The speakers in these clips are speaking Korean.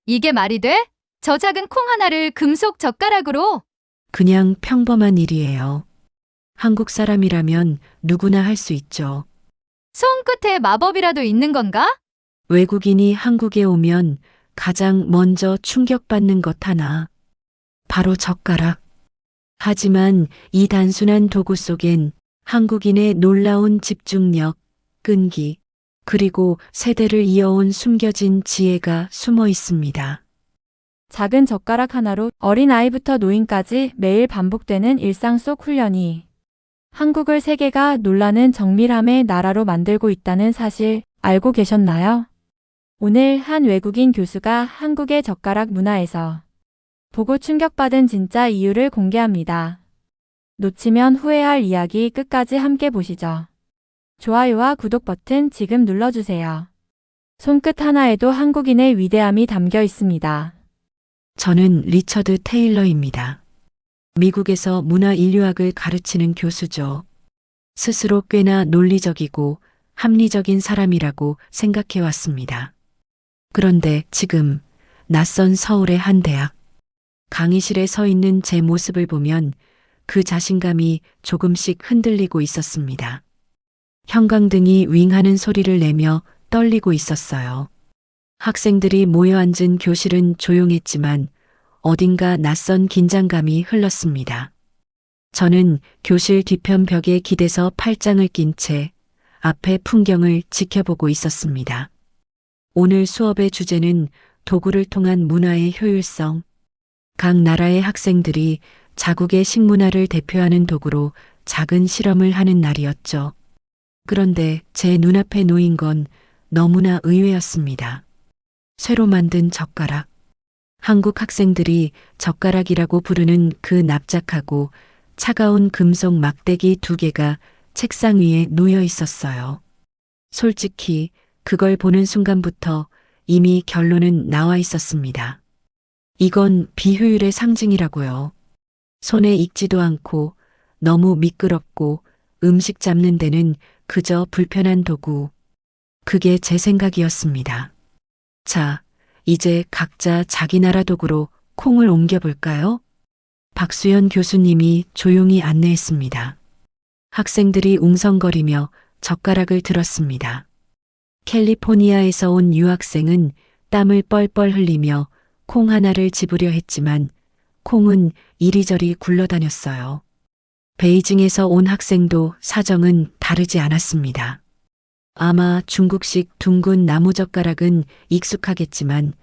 이게 말이 돼? 저 작은 콩 하나를 금속 젓가락으로? 그냥 평범한 일이에요. 한국 사람이라면 누구나 할 수 있죠. 손끝에 마법이라도 있는 건가? 외국인이 한국에 오면 가장 먼저 충격받는 것 하나. 바로 젓가락. 하지만 이 단순한 도구 속엔 한국인의 놀라운 집중력, 끈기, 그리고 세대를 이어온 숨겨진 지혜가 숨어 있습니다. 작은 젓가락 하나로 어린아이부터 노인까지 매일 반복되는 일상 속 훈련이 한국을 세계가 놀라는 정밀함의 나라로 만들고 있다는 사실 알고 계셨나요? 오늘 한 외국인 교수가 한국의 젓가락 문화에서 보고 충격받은 진짜 이유를 공개합니다. 놓치면 후회할 이야기 끝까지 함께 보시죠. 좋아요와 구독 버튼 지금 눌러주세요. 손끝 하나에도 한국인의 위대함이 담겨 있습니다. 저는 리처드 테일러입니다. 미국에서 문화인류학을 가르치는 교수죠. 스스로 꽤나 논리적이고 합리적인 사람이라고 생각해 왔습니다. 그런데 지금 낯선 서울의 한 대학 강의실에 서 있는 제 모습을 보면 그 자신감이 조금씩 흔들리고 있었습니다. 형광등이 윙하는 소리를 내며 떨리고 있었어요. 학생들이 모여 앉은 교실은 조용했지만 어딘가 낯선 긴장감이 흘렀습니다. 저는 교실 뒤편 벽에 기대서 팔짱을 낀 채 앞의 풍경을 지켜보고 있었습니다. 오늘 수업의 주제는 도구를 통한 문화의 효율성. 각 나라의 학생들이 자국의 식문화를 대표하는 도구로 작은 실험을 하는 날이었죠. 그런데 제 눈앞에 놓인 건 너무나 의외였습니다. 쇠로 만든 젓가락. 한국 학생들이 젓가락이라고 부르는 그 납작하고 차가운 금속 막대기 2개가 책상 위에 놓여 있었어요. 솔직히 그걸 보는 순간부터 이미 결론은 나와 있었습니다. 이건 비효율의 상징이라고요. 손에 익지도 않고 너무 미끄럽고 음식 잡는 데는 그저 불편한 도구. 그게 제 생각이었습니다. 자, 이제 각자 자기 나라 도구로 콩을 옮겨볼까요? 박수연 교수님이 조용히 안내했습니다. 학생들이 웅성거리며 젓가락을 들었습니다. 캘리포니아에서 온 유학생은 땀을 뻘뻘 흘리며 콩 하나를 집으려 했지만 콩은 이리저리 굴러다녔어요. 베이징에서 온 학생도 사정은 다르지 않았습니다. 아마 중국식 둥근 나무젓가락은 익숙하겠지만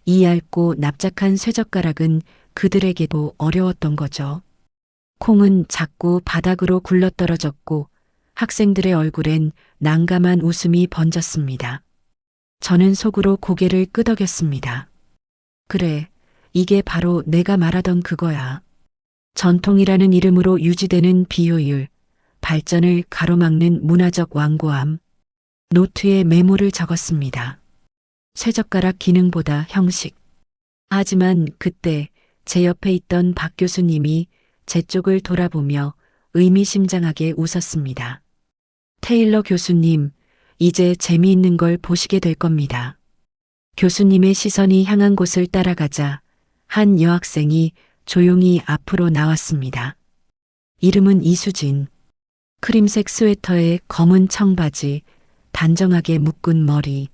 이 얇고 납작한 쇠젓가락은 그들에게도 어려웠던 거죠. 콩은 자꾸 바닥으로 굴러떨어졌고 학생들의 얼굴엔 난감한 웃음이 번졌습니다. 저는 속으로 고개를 끄덕였습니다. 그래, 이게 바로 내가 말하던 그거야. 전통이라는 이름으로 유지되는 비효율, 발전을 가로막는 문화적 완고함. 노트에 메모를 적었습니다. 쇠젓가락 기능보다 형식. 하지만 그때 제 옆에 있던 박 교수님이 제 쪽을 돌아보며 의미심장하게 웃었습니다. 테일러 교수님, 이제 재미있는 걸 보시게 될 겁니다. 교수님의 시선이 향한 곳을 따라가자 한 여학생이 조용히 앞으로 나왔습니다. 이름은 이수진. 크림색 스웨터에 검은 청바지, 단정하게 묶은 머리.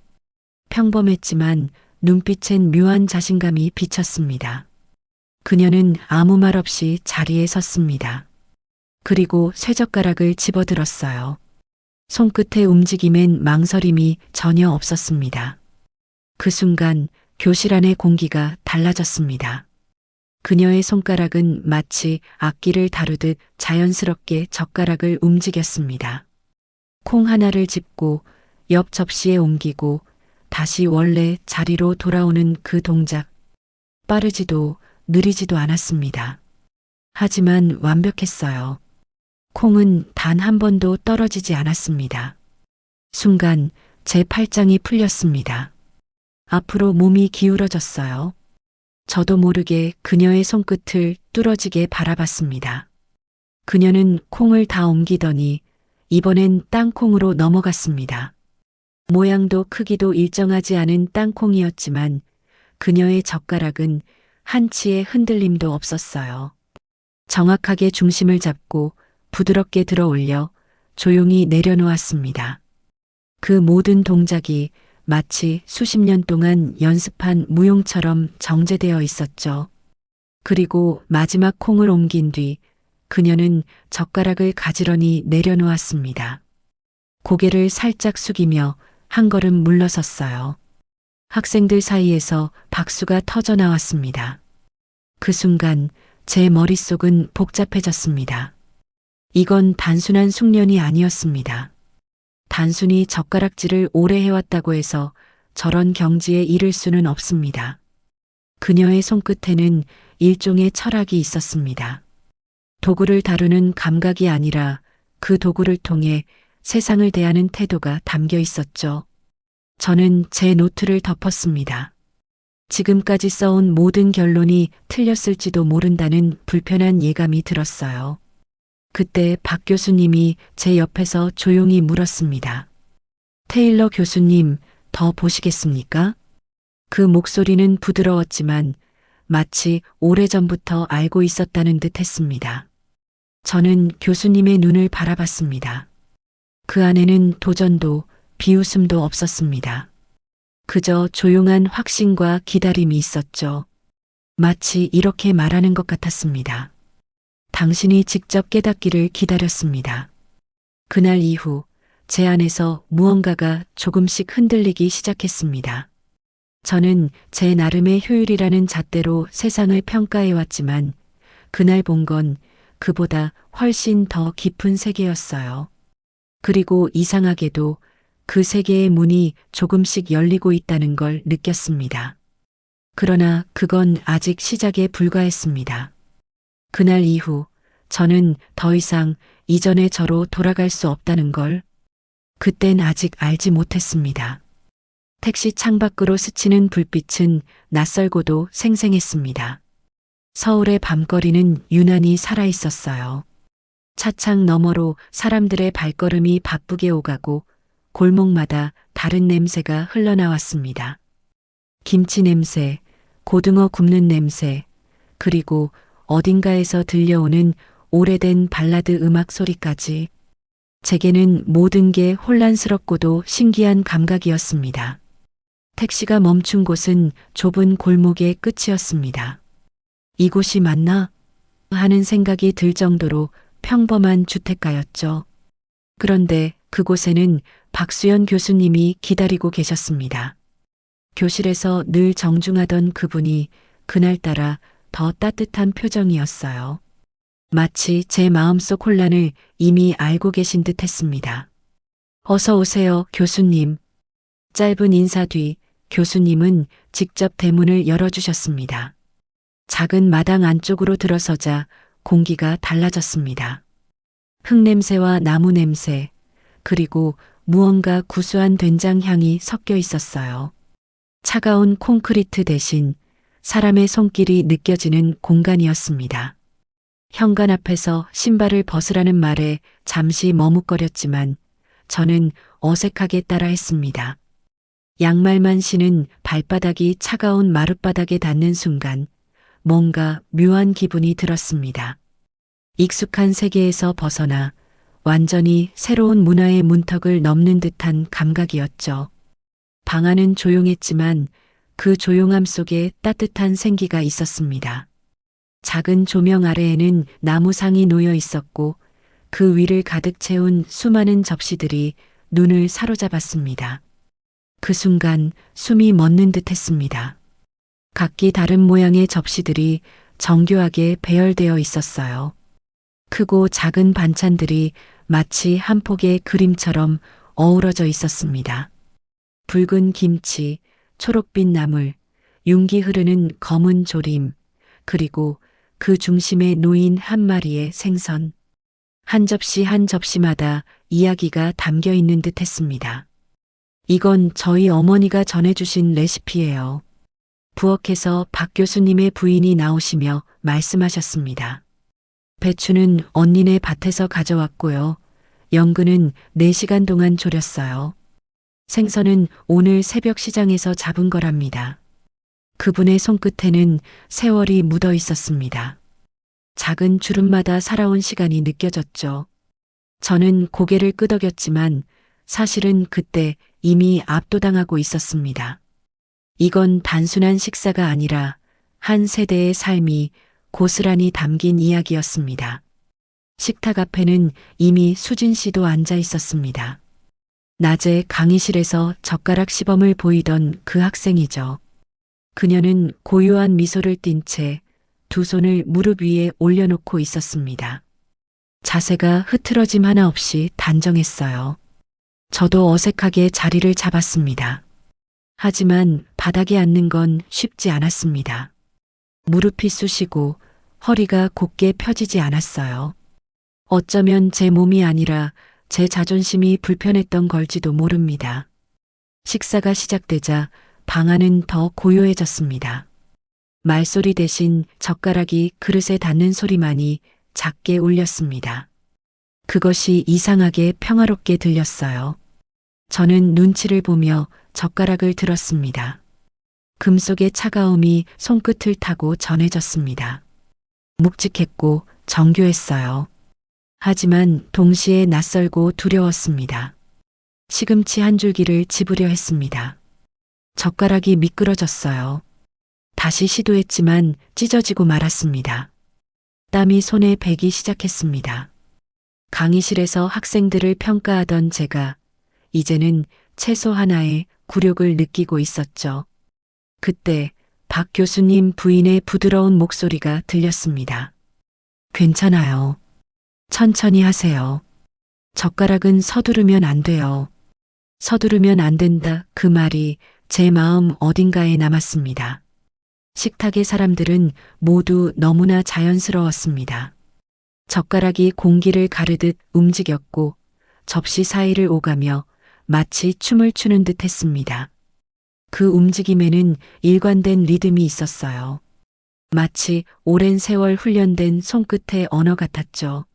평범했지만 눈빛엔 묘한 자신감이 비쳤습니다. 그녀는 아무 말 없이 자리에 섰습니다. 그리고 쇠젓가락을 집어들었어요. 손끝의 움직임엔 망설임이 전혀 없었습니다. 그 순간 교실 안의 공기가 달라졌습니다. 그녀의 손가락은 마치 악기를 다루듯 자연스럽게 젓가락을 움직였습니다. 콩 하나를 집고 옆 접시에 옮기고 다시 원래 자리로 돌아오는 그 동작. 빠르지도 느리지도 않았습니다. 하지만 완벽했어요. 콩은 단 한 번도 떨어지지 않았습니다. 순간 제 팔짱이 풀렸습니다. 앞으로 몸이 기울어졌어요. 저도 모르게 그녀의 손끝을 뚫어지게 바라봤습니다. 그녀는 콩을 다 옮기더니 이번엔 땅콩으로 넘어갔습니다. 모양도 크기도 일정하지 않은 땅콩이었지만 그녀의 젓가락은 한치의 흔들림도 없었어요. 정확하게 중심을 잡고 부드럽게 들어 올려 조용히 내려놓았습니다. 그 모든 동작이 마치 수십 년 동안 연습한 무용처럼 정제되어 있었죠. 그리고 마지막 콩을 옮긴 뒤 그녀는 젓가락을 가지런히 내려놓았습니다. 고개를 살짝 숙이며 한 걸음 물러섰어요. 학생들 사이에서 박수가 터져 나왔습니다. 그 순간 제 머릿속은 복잡해졌습니다. 이건 단순한 숙련이 아니었습니다. 단순히 젓가락질을 오래 해왔다고 해서 저런 경지에 이를 수는 없습니다. 그녀의 손끝에는 일종의 철학이 있었습니다. 도구를 다루는 감각이 아니라 그 도구를 통해 세상을 대하는 태도가 담겨 있었죠. 저는 제 노트를 덮었습니다. 지금까지 써온 모든 결론이 틀렸을지도 모른다는 불편한 예감이 들었어요. 그때 박 교수님이 제 옆에서 조용히 물었습니다. 테일러 교수님, 더 보시겠습니까? 그 목소리는 부드러웠지만 마치 오래전부터 알고 있었다는 듯 했습니다. 저는 교수님의 눈을 바라봤습니다. 그 안에는 도전도 비웃음도 없었습니다. 그저 조용한 확신과 기다림이 있었죠. 마치 이렇게 말하는 것 같았습니다. 당신이 직접 깨닫기를 기다렸습니다. 그날 이후 제 안에서 무언가가 조금씩 흔들리기 시작했습니다. 저는 제 나름의 효율이라는 잣대로 세상을 평가해왔지만 그날 본 건 그보다 훨씬 더 깊은 세계였어요. 그리고 이상하게도 그 세계의 문이 조금씩 열리고 있다는 걸 느꼈습니다. 그러나 그건 아직 시작에 불과했습니다. 그날 이후 저는 더 이상 이전의 저로 돌아갈 수 없다는 걸 그땐 아직 알지 못했습니다. 택시 창밖으로 스치는 불빛은 낯설고도 생생했습니다. 서울의 밤거리는 유난히 살아있었어요. 차창 너머로 사람들의 발걸음이 바쁘게 오가고 골목마다 다른 냄새가 흘러나왔습니다. 김치 냄새, 고등어 굽는 냄새, 그리고 어딘가에서 들려오는 오래된 발라드 음악 소리까지 제게는 모든 게 혼란스럽고도 신기한 감각이었습니다. 택시가 멈춘 곳은 좁은 골목의 끝이었습니다. 이곳이 맞나? 하는 생각이 들 정도로 평범한 주택가였죠. 그런데 그곳에는 박수연 교수님이 기다리고 계셨습니다. 교실에서 늘 정중하던 그분이 그날따라 더 따뜻한 표정이었어요. 마치 제 마음속 혼란을 이미 알고 계신 듯 했습니다. 어서 오세요, 교수님. 짧은 인사 뒤 교수님은 직접 대문을 열어주셨습니다. 작은 마당 안쪽으로 들어서자 공기가 달라졌습니다. 흙냄새와 나무 냄새, 그리고 무언가 구수한 된장 향이 섞여 있었어요. 차가운 콘크리트 대신 사람의 손길이 느껴지는 공간이었습니다. 현관 앞에서 신발을 벗으라는 말에 잠시 머뭇거렸지만 저는 어색하게 따라했습니다. 양말만 신은 발바닥이 차가운 마룻바닥에 닿는 순간 뭔가 묘한 기분이 들었습니다. 익숙한 세계에서 벗어나 완전히 새로운 문화의 문턱을 넘는 듯한 감각이었죠. 방 안은 조용했지만 그 조용함 속에 따뜻한 생기가 있었습니다. 작은 조명 아래에는 나무상이 놓여 있었고 그 위를 가득 채운 수많은 접시들이 눈을 사로잡았습니다. 그 순간 숨이 멎는 듯 했습니다. 각기 다른 모양의 접시들이 정교하게 배열되어 있었어요. 크고 작은 반찬들이 마치 한 폭의 그림처럼 어우러져 있었습니다. 붉은 김치, 초록빛 나물, 윤기 흐르는 검은 조림, 그리고 그 중심에 놓인 한 마리의 생선. 한 접시 한 접시마다 이야기가 담겨 있는 듯 했습니다. 이건 저희 어머니가 전해주신 레시피예요. 부엌에서 박 교수님의 부인이 나오시며 말씀하셨습니다. 배추는 언니네 밭에서 가져왔고요. 연근은 4시간 동안 졸였어요. 생선은 오늘 새벽 시장에서 잡은 거랍니다. 그분의 손끝에는 세월이 묻어 있었습니다. 작은 주름마다 살아온 시간이 느껴졌죠. 저는 고개를 끄덕였지만 사실은 그때 이미 압도당하고 있었습니다. 이건 단순한 식사가 아니라 한 세대의 삶이 고스란히 담긴 이야기였습니다. 식탁 앞에는 이미 수진 씨도 앉아 있었습니다. 낮에 강의실에서 젓가락 시범을 보이던 그 학생이죠. 그녀는 고요한 미소를 띤 채 두 손을 무릎 위에 올려놓고 있었습니다. 자세가 흐트러짐 하나 없이 단정했어요. 저도 어색하게 자리를 잡았습니다. 하지만 바닥에 앉는 건 쉽지 않았습니다. 무릎이 쑤시고 허리가 곧게 펴지지 않았어요. 어쩌면 제 몸이 아니라 제 자존심이 불편했던 걸지도 모릅니다. 식사가 시작되자 방 안은 더 고요해졌습니다. 말소리 대신 젓가락이 그릇에 닿는 소리만이 작게 울렸습니다. 그것이 이상하게 평화롭게 들렸어요. 저는 눈치를 보며 젓가락을 들었습니다. 금속의 차가움이 손끝을 타고 전해졌습니다. 묵직했고 정교했어요. 하지만 동시에 낯설고 두려웠습니다. 시금치 한 줄기를 집으려 했습니다. 젓가락이 미끄러졌어요. 다시 시도했지만 찢어지고 말았습니다. 땀이 손에 배기 시작했습니다. 강의실에서 학생들을 평가하던 제가 이제는 채소 하나에 굴욕을 느끼고 있었죠. 그때 박 교수님 부인의 부드러운 목소리가 들렸습니다. 괜찮아요. 천천히 하세요. 젓가락은 서두르면 안 돼요. 서두르면 안 된다. 그 말이 제 마음 어딘가에 남았습니다. 식탁의 사람들은 모두 너무나 자연스러웠습니다. 젓가락이 공기를 가르듯 움직였고 접시 사이를 오가며 마치 춤을 추는 듯 했습니다. 그 움직임에는 일관된 리듬이 있었어요. 마치 오랜 세월 훈련된 손끝의 언어 같았죠.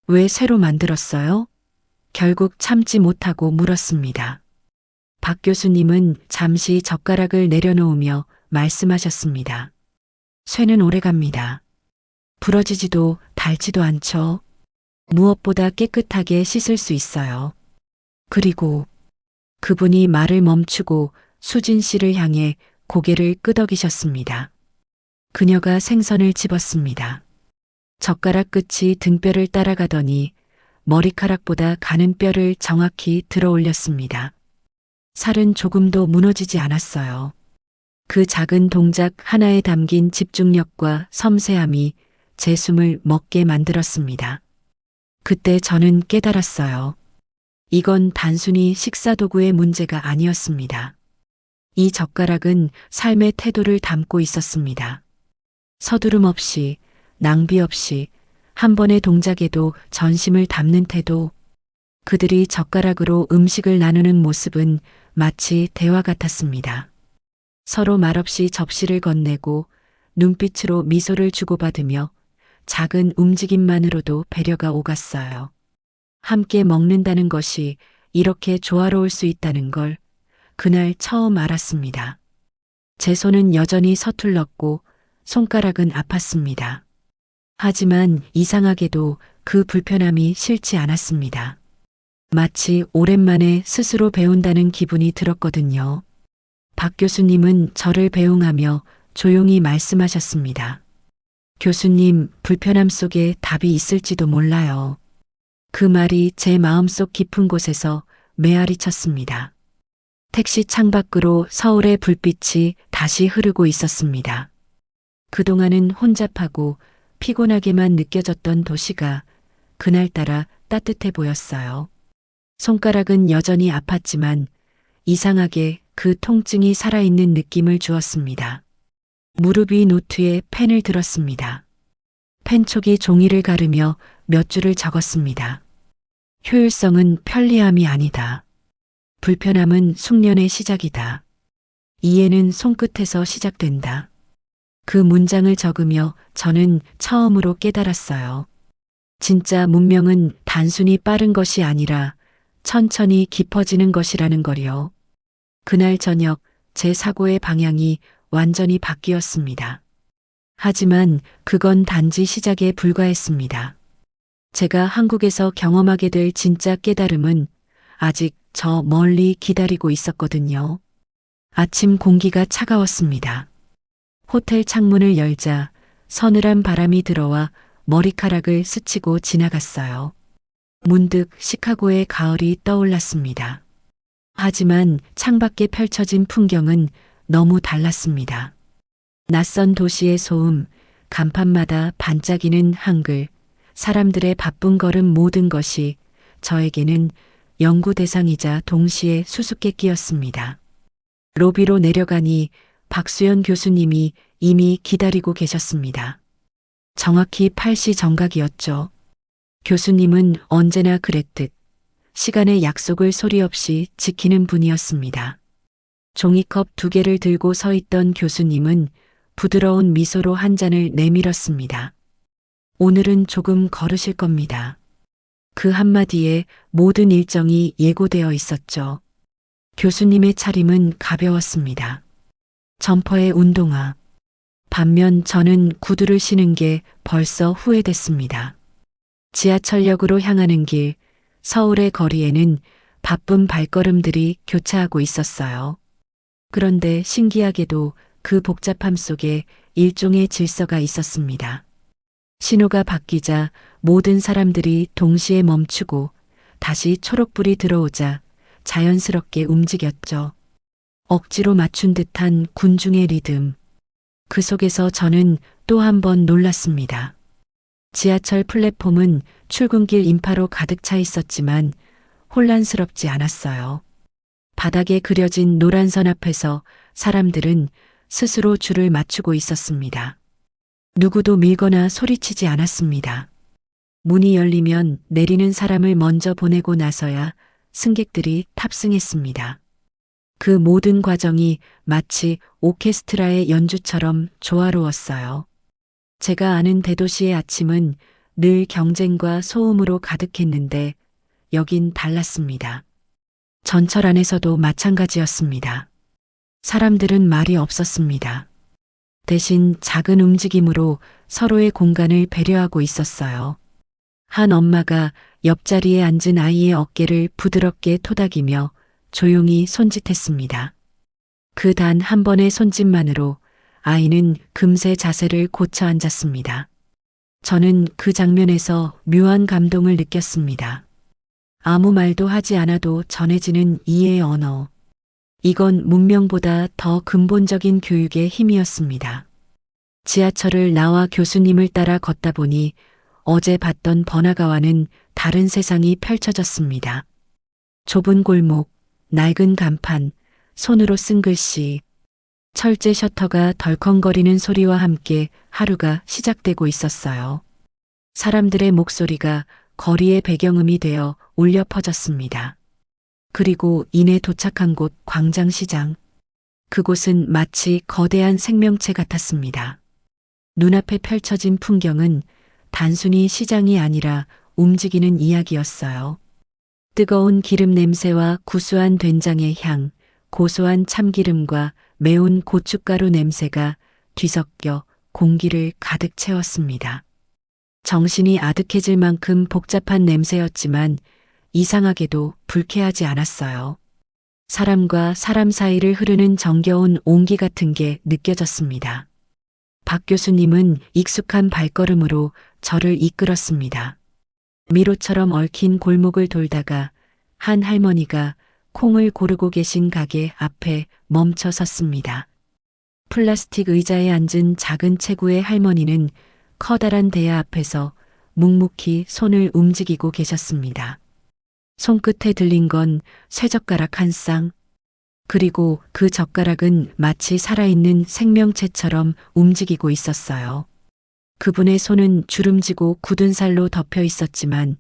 왜 새로 만들었어요? 결국 참지 못하고 물었습니다. 박 교수님은 잠시 젓가락을 내려놓으며 말씀하셨습니다. 쇠는 오래갑니다. 부러지지도 닳지도 않죠. 무엇보다 깨끗하게 씻을 수 있어요. 그리고 그분이 말을 멈추고 수진 씨를 향해 고개를 끄덕이셨습니다. 그녀가 생선을 집었습니다. 젓가락 끝이 등뼈를 따라가더니 머리카락보다 가는 뼈를 정확히 들어 올렸습니다. 살은 조금도 무너지지 않았어요. 그 작은 동작 하나에 담긴 집중력과 섬세함이 제 숨을 멎게 만들었습니다. 그때 저는 깨달았어요. 이건 단순히 식사도구의 문제가 아니었습니다. 이 젓가락은 삶의 태도를 담고 있었습니다. 서두름 없이, 낭비 없이, 한 번의 동작에도 전심을 담는 태도. 그들이 젓가락으로 음식을 나누는 모습은 마치 대화 같았습니다. 서로 말없이 접시를 건네고 눈빛으로 미소를 주고받으며 작은 움직임만으로도 배려가 오갔어요. 함께 먹는다는 것이 이렇게 조화로울 수 있다는 걸 그날 처음 알았습니다. 제 손은 여전히 서툴렀고 손가락은 아팠습니다. 하지만 이상하게도 그 불편함이 싫지 않았습니다. 마치 오랜만에 스스로 배운다는 기분이 들었거든요. 박 교수님은 저를 배웅하며 조용히 말씀하셨습니다. 교수님, 불편함 속에 답이 있을지도 몰라요. 그 말이 제 마음속 깊은 곳에서 메아리 쳤습니다. 택시 창밖으로 서울의 불빛이 다시 흐르고 있었습니다. 그동안은 혼잡하고 피곤하게만 느껴졌던 도시가 그날따라 따뜻해 보였어요. 손가락은 여전히 아팠지만 이상하게 그 통증이 살아있는 느낌을 주었습니다. 무릎 위 노트에 펜을 들었습니다. 펜촉이 종이를 가르며 몇 줄을 적었습니다. 효율성은 편리함이 아니다. 불편함은 숙련의 시작이다. 이해는 손끝에서 시작된다. 그 문장을 적으며 저는 처음으로 깨달았어요. 진짜 문명은 단순히 빠른 것이 아니라 천천히 깊어지는 것이라는 거요. 그날 저녁 제 사고의 방향이 완전히 바뀌었습니다. 하지만 그건 단지 시작에 불과했습니다. 제가 한국에서 경험하게 될 진짜 깨달음은 아직 저 멀리 기다리고 있었거든요. 아침 공기가 차가웠습니다. 호텔 창문을 열자 서늘한 바람이 들어와 머리카락을 스치고 지나갔어요. 문득 시카고의 가을이 떠올랐습니다. 하지만 창밖에 펼쳐진 풍경은 너무 달랐습니다. 낯선 도시의 소음, 간판마다 반짝이는 한글, 사람들의 바쁜 걸음 모든 것이 저에게는 연구 대상이자 동시에 수수께끼였습니다. 로비로 내려가니 박수연 교수님이 이미 기다리고 계셨습니다. 정확히 8시 정각이었죠. 교수님은 언제나 그랬듯 시간의 약속을 소리 없이 지키는 분이었습니다. 종이컵 2개를 들고 서 있던 교수님은 부드러운 미소로 한 잔을 내밀었습니다. 오늘은 조금 걸으실 겁니다. 그 한마디에 모든 일정이 예고되어 있었죠. 교수님의 차림은 가벼웠습니다. 점퍼에 운동화. 반면 저는 구두를 신은 게 벌써 후회됐습니다. 지하철역으로 향하는 길, 서울의 거리에는 바쁜 발걸음들이 교차하고 있었어요. 그런데 신기하게도 그 복잡함 속에 일종의 질서가 있었습니다. 신호가 바뀌자 모든 사람들이 동시에 멈추고 다시 초록불이 들어오자 자연스럽게 움직였죠. 억지로 맞춘 듯한 군중의 리듬. 그 속에서 저는 또 한 번 놀랐습니다. 지하철 플랫폼은 출근길 인파로 가득 차 있었지만 혼란스럽지 않았어요. 바닥에 그려진 노란 선 앞에서 사람들은 스스로 줄을 맞추고 있었습니다. 누구도 밀거나 소리치지 않았습니다. 문이 열리면 내리는 사람을 먼저 보내고 나서야 승객들이 탑승했습니다. 그 모든 과정이 마치 오케스트라의 연주처럼 조화로웠어요. 제가 아는 대도시의 아침은 늘 경쟁과 소음으로 가득했는데 여긴 달랐습니다. 전철 안에서도 마찬가지였습니다. 사람들은 말이 없었습니다. 대신 작은 움직임으로 서로의 공간을 배려하고 있었어요. 한 엄마가 옆자리에 앉은 아이의 어깨를 부드럽게 토닥이며 조용히 손짓했습니다. 그 단 한 번의 손짓만으로 아이는 금세 자세를 고쳐 앉았습니다. 저는 그 장면에서 묘한 감동을 느꼈습니다. 아무 말도 하지 않아도 전해지는 이해의 언어. 이건 문명보다 더 근본적인 교육의 힘이었습니다. 지하철을 나와 교수님을 따라 걷다 보니 어제 봤던 번화가와는 다른 세상이 펼쳐졌습니다. 좁은 골목, 낡은 간판, 손으로 쓴 글씨, 철제 셔터가 덜컹거리는 소리와 함께 하루가 시작되고 있었어요. 사람들의 목소리가 거리의 배경음이 되어 울려 퍼졌습니다. 그리고 이내 도착한 곳 광장시장. 그곳은 마치 거대한 생명체 같았습니다. 눈앞에 펼쳐진 풍경은 단순히 시장이 아니라 움직이는 이야기였어요. 뜨거운 기름 냄새와 구수한 된장의 향, 고소한 참기름과 매운 고춧가루 냄새가 뒤섞여 공기를 가득 채웠습니다. 정신이 아득해질 만큼 복잡한 냄새였지만 이상하게도 불쾌하지 않았어요. 사람과 사람 사이를 흐르는 정겨운 온기 같은 게 느껴졌습니다. 박 교수님은 익숙한 발걸음으로 저를 이끌었습니다. 미로처럼 얽힌 골목을 돌다가 한 할머니가 콩을 고르고 계신 가게 앞에 멈춰 섰습니다. 플라스틱 의자에 앉은 작은 체구의 할머니는 커다란 대야 앞에서 묵묵히 손을 움직이고 계셨습니다. 손끝에 들린 건 쇠젓가락 한 쌍, 그리고 그 젓가락은 마치 살아있는 생명체처럼 움직이고 있었어요. 그분의 손은 주름지고 굳은 살로 덮여 있었지만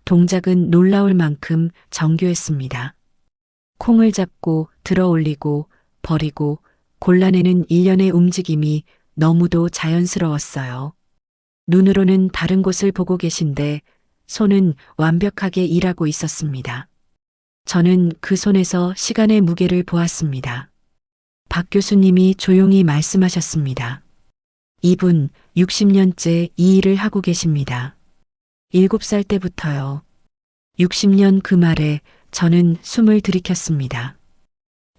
동작은 놀라울 만큼 정교했습니다. 콩을 잡고 들어 올리고 버리고 골라내는 일련의 움직임이 너무도 자연스러웠어요. 눈으로는 다른 곳을 보고 계신데 손은 완벽하게 일하고 있었습니다. 저는 그 손에서 시간의 무게를 보았습니다. 박 교수님이 조용히 말씀하셨습니다. 이분 60년째 이 일을 하고 계십니다. 7살 때부터요. 60년 그 말에 저는 숨을 들이켰습니다.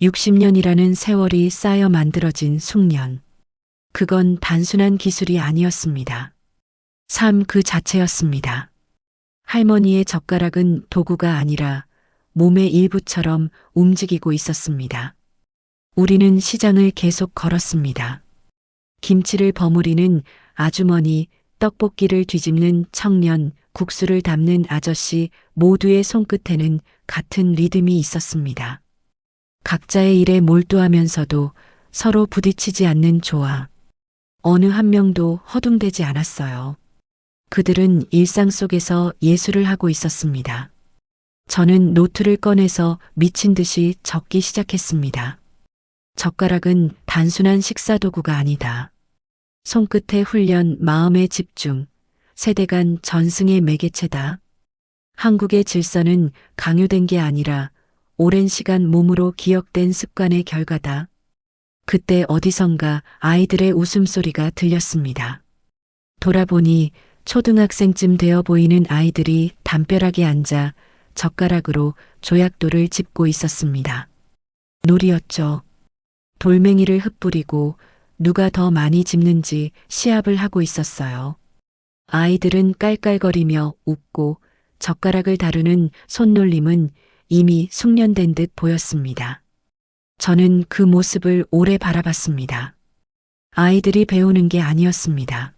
60년이라는 세월이 쌓여 만들어진 숙련. 그건 단순한 기술이 아니었습니다. 삶 그 자체였습니다. 할머니의 젓가락은 도구가 아니라 몸의 일부처럼 움직이고 있었습니다. 우리는 시장을 계속 걸었습니다. 김치를 버무리는 아주머니, 떡볶이를 뒤집는 청년, 국수를 담는 아저씨 모두의 손끝에는 같은 리듬이 있었습니다. 각자의 일에 몰두하면서도 서로 부딪히지 않는 조화. 어느 한 명도 허둥대지 않았어요. 그들은 일상 속에서 예술을 하고 있었습니다. 저는 노트를 꺼내서 미친 듯이 적기 시작했습니다. 젓가락은 단순한 식사 도구가 아니다. 손끝의 훈련, 마음의 집중, 세대 간 전승의 매개체다. 한국의 질서는 강요된 게 아니라 오랜 시간 몸으로 기억된 습관의 결과다. 그때 어디선가 아이들의 웃음소리가 들렸습니다. 돌아보니 초등학생쯤 되어 보이는 아이들이 담벼락에 앉아 젓가락으로 조약돌을 짚고 있었습니다. 놀이였죠. 돌멩이를 흩뿌리고 누가 더 많이 짚는지 시합을 하고 있었어요. 아이들은 깔깔거리며 웃고 젓가락을 다루는 손놀림은 이미 숙련된 듯 보였습니다. 저는 그 모습을 오래 바라봤습니다. 아이들이 배우는 게 아니었습니다.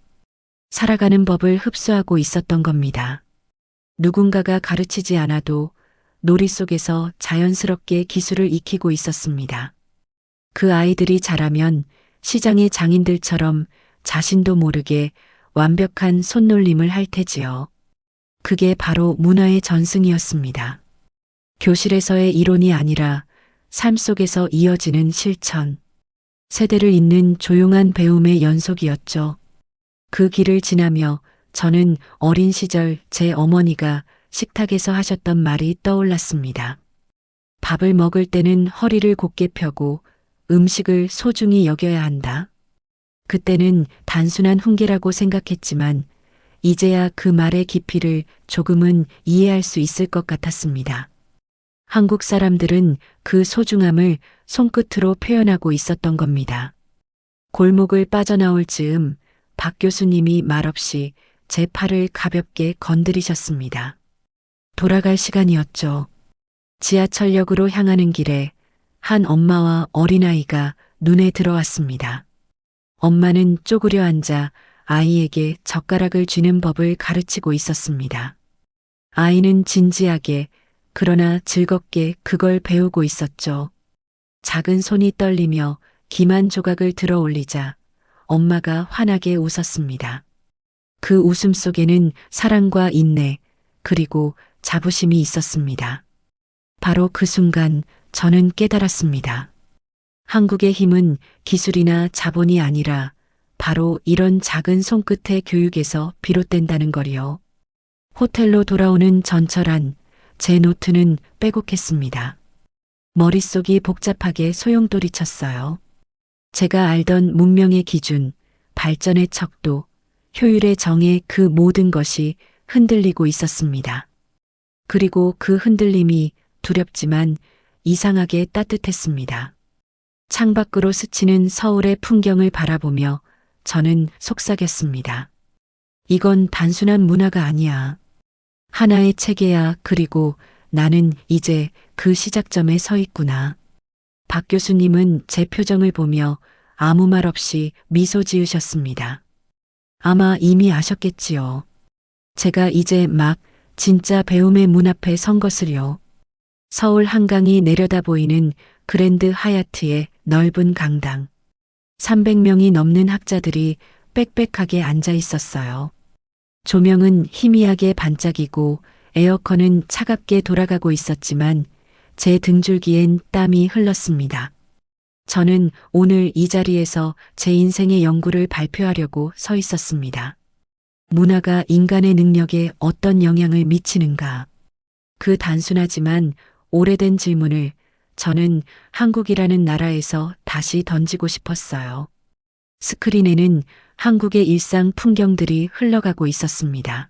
살아가는 법을 흡수하고 있었던 겁니다. 누군가가 가르치지 않아도 놀이 속에서 자연스럽게 기술을 익히고 있었습니다. 그 아이들이 자라면 시장의 장인들처럼 자신도 모르게 완벽한 손놀림을 할 테지요. 그게 바로 문화의 전승이었습니다. 교실에서의 이론이 아니라 삶 속에서 이어지는 실천. 세대를 잇는 조용한 배움의 연속이었죠. 그 길을 지나며 저는 어린 시절 제 어머니가 식탁에서 하셨던 말이 떠올랐습니다. 밥을 먹을 때는 허리를 곧게 펴고 음식을 소중히 여겨야 한다. 그때는 단순한 훈계라고 생각했지만 이제야 그 말의 깊이를 조금은 이해할 수 있을 것 같았습니다. 한국 사람들은 그 소중함을 손끝으로 표현하고 있었던 겁니다. 골목을 빠져나올 즈음 박 교수님이 말없이 제 팔을 가볍게 건드리셨습니다. 돌아갈 시간이었죠. 지하철역으로 향하는 길에 한 엄마와 어린아이가 눈에 들어왔습니다. 엄마는 쪼그려 앉아 아이에게 젓가락을 쥐는 법을 가르치고 있었습니다. 아이는 진지하게 그러나 즐겁게 그걸 배우고 있었죠. 작은 손이 떨리며 기만 조각을 들어 올리자 엄마가 환하게 웃었습니다. 그 웃음 속에는 사랑과 인내, 그리고 자부심이 있었습니다. 바로 그 순간 저는 깨달았습니다. 한국의 힘은 기술이나 자본이 아니라 바로 이런 작은 손끝의 교육에서 비롯된다는 거리요. 호텔로 돌아오는 전철안, 제 노트는 빼곡했습니다. 머릿속이 복잡하게 소용돌이쳤어요. 제가 알던 문명의 기준, 발전의 척도, 효율의 정의 그 모든 것이 흔들리고 있었습니다. 그리고 그 흔들림이 두렵지만 이상하게 따뜻했습니다. 창밖으로 스치는 서울의 풍경을 바라보며 저는 속삭였습니다. 이건 단순한 문화가 아니야. 하나의 체계야. 그리고 나는 이제 그 시작점에 서 있구나. 박 교수님은 제 표정을 보며 아무 말 없이 미소 지으셨습니다. 아마 이미 아셨겠지요. 제가 이제 막 진짜 배움의 문 앞에 선 것을요. 서울 한강이 내려다 보이는 그랜드 하얏트의 넓은 강당. 300명이 넘는 학자들이 빽빽하게 앉아 있었어요. 조명은 희미하게 반짝이고 에어컨은 차갑게 돌아가고 있었지만 제 등줄기엔 땀이 흘렀습니다. 저는 오늘 이 자리에서 제 인생의 연구를 발표하려고 서 있었습니다. 문화가 인간의 능력에 어떤 영향을 미치는가. 그 단순하지만 오래된 질문을 저는 한국이라는 나라에서 다시 던지고 싶었어요. 스크린에는 한국의 일상 풍경들이 흘러가고 있었습니다.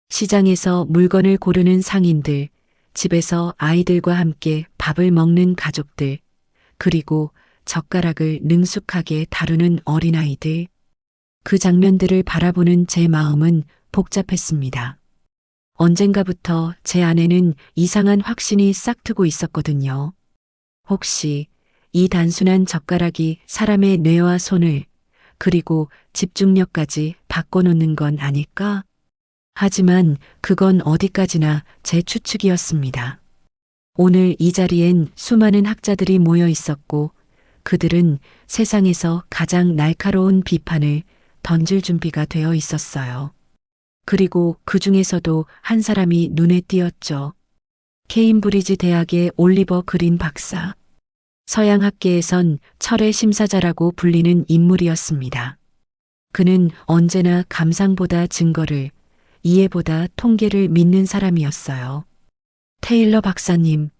시장에서 물건을 고르는 상인들, 집에서 아이들과 함께 밥을 먹는 가족들, 그리고 젓가락을 능숙하게 다루는 어린아이들. 그 장면들을 바라보는 제 마음은 복잡했습니다. 언젠가부터 제 안에는 이상한 확신이 싹트고 있었거든요. 혹시 이 단순한 젓가락이 사람의 뇌와 손을 그리고 집중력까지 바꿔놓는 건 아닐까? 하지만 그건 어디까지나 제 추측이었습니다. 오늘 이 자리엔 수많은 학자들이 모여 있었고 그들은 세상에서 가장 날카로운 비판을 던질 준비가 되어 있었어요. 그리고 그 중에서도 한 사람이 눈에 띄었죠. 케임브리지 대학의 올리버 그린 박사. 서양학계에선 철의 심사자라고 불리는 인물이었습니다. 그는 언제나 감상보다 증거를, 이해보다 통계를 믿는 사람이었어요. 테일러 박사님.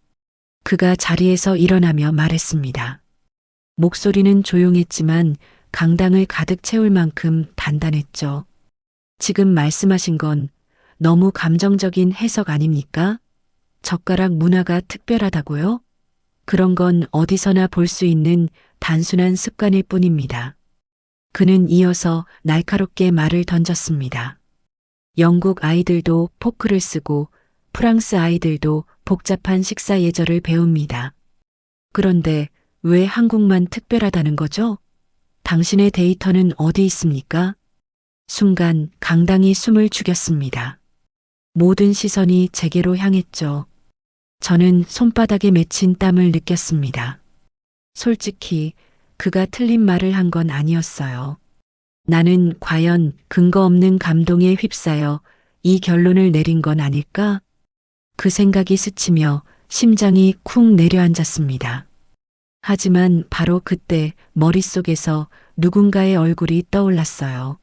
그가 자리에서 일어나며 말했습니다. 목소리는 조용했지만 강당을 가득 채울 만큼 단단했죠. 지금 말씀하신 건 너무 감정적인 해석 아닙니까? 젓가락 문화가 특별하다고요? 그런 건 어디서나 볼 수 있는 단순한 습관일 뿐입니다. 그는 이어서 날카롭게 말을 던졌습니다. 영국 아이들도 포크를 쓰고 프랑스 아이들도 복잡한 식사 예절을 배웁니다. 그런데 왜 한국만 특별하다는 거죠? 당신의 데이터는 어디 있습니까? 순간 강당이 숨을 죽였습니다. 모든 시선이 제게로 향했죠. 저는 손바닥에 맺힌 땀을 느꼈습니다. 솔직히 그가 틀린 말을 한 건 아니었어요. 나는 과연 근거 없는 감동에 휩싸여 이 결론을 내린 건 아닐까? 그 생각이 스치며 심장이 쿵 내려앉았습니다. 하지만 바로 그때 머릿속에서 누군가의 얼굴이 떠올랐어요.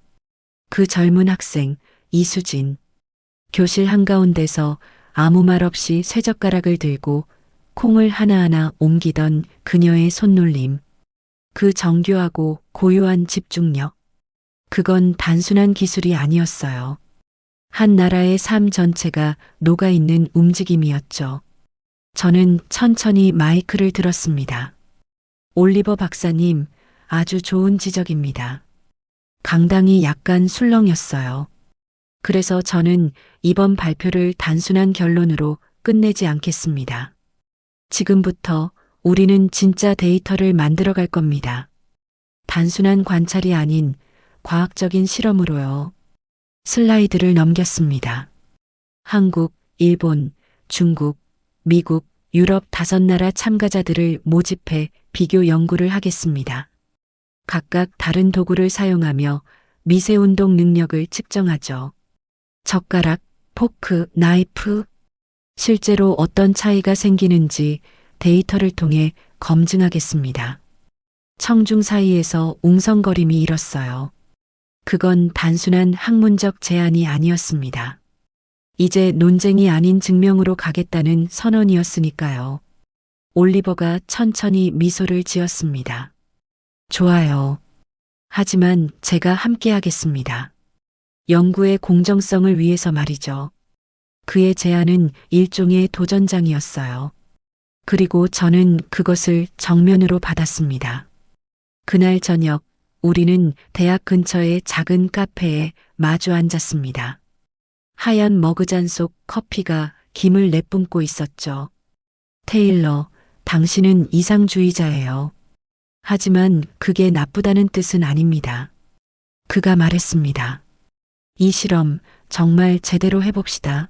그 젊은 학생, 이수진. 교실 한가운데서 아무 말 없이 쇠젓가락을 들고 콩을 하나하나 옮기던 그녀의 손놀림. 그 정교하고 고요한 집중력. 그건 단순한 기술이 아니었어요. 한 나라의 삶 전체가 녹아있는 움직임이었죠. 저는 천천히 마이크를 들었습니다. 올리버 박사님, 아주 좋은 지적입니다. 강당이 약간 술렁였어요. 그래서 저는 이번 발표를 단순한 결론으로 끝내지 않겠습니다. 지금부터 우리는 진짜 데이터를 만들어 갈 겁니다. 단순한 관찰이 아닌 과학적인 실험으로요. 슬라이드를 넘겼습니다. 한국, 일본, 중국, 미국, 유럽 5나라 참가자들을 모집해 비교 연구를 하겠습니다. 각각 다른 도구를 사용하며 미세운동 능력을 측정하죠. 젓가락, 포크, 나이프. 실제로 어떤 차이가 생기는지 데이터를 통해 검증하겠습니다. 청중 사이에서 웅성거림이 일었어요. 그건 단순한 학문적 제안이 아니었습니다. 이제 논쟁이 아닌 증명으로 가겠다는 선언이었으니까요. 올리버가 천천히 미소를 지었습니다. 좋아요. 하지만 제가 함께 하겠습니다. 연구의 공정성을 위해서 말이죠. 그의 제안은 일종의 도전장이었어요. 그리고 저는 그것을 정면으로 받았습니다. 그날 저녁 우리는 대학 근처의 작은 카페에 마주 앉았습니다. 하얀 머그잔 속 커피가 김을 내뿜고 있었죠. 테일러, 당신은 이상주의자예요. 하지만 그게 나쁘다는 뜻은 아닙니다. 그가 말했습니다. 이 실험 정말 제대로 해봅시다.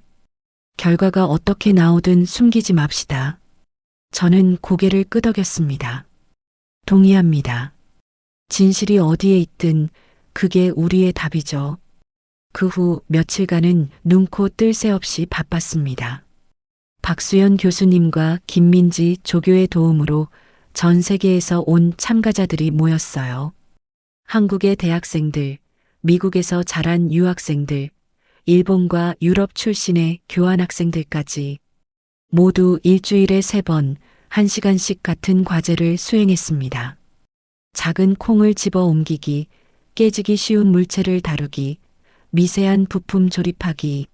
결과가 어떻게 나오든 숨기지 맙시다. 저는 고개를 끄덕였습니다. 동의합니다. 진실이 어디에 있든 그게 우리의 답이죠. 그 후 며칠간은 눈코 뜰 새 없이 바빴습니다. 박수연 교수님과 김민지 조교의 도움으로 전 세계에서 온 참가자들이 모였어요. 한국의 대학생들, 미국에서 자란 유학생들, 일본과 유럽 출신의 교환학생들까지 모두 일주일에 3번 1시간씩 같은 과제를 수행했습니다. 작은 콩을 집어 옮기기, 깨지기 쉬운 물체를 다루기, 미세한 부품 조립하기.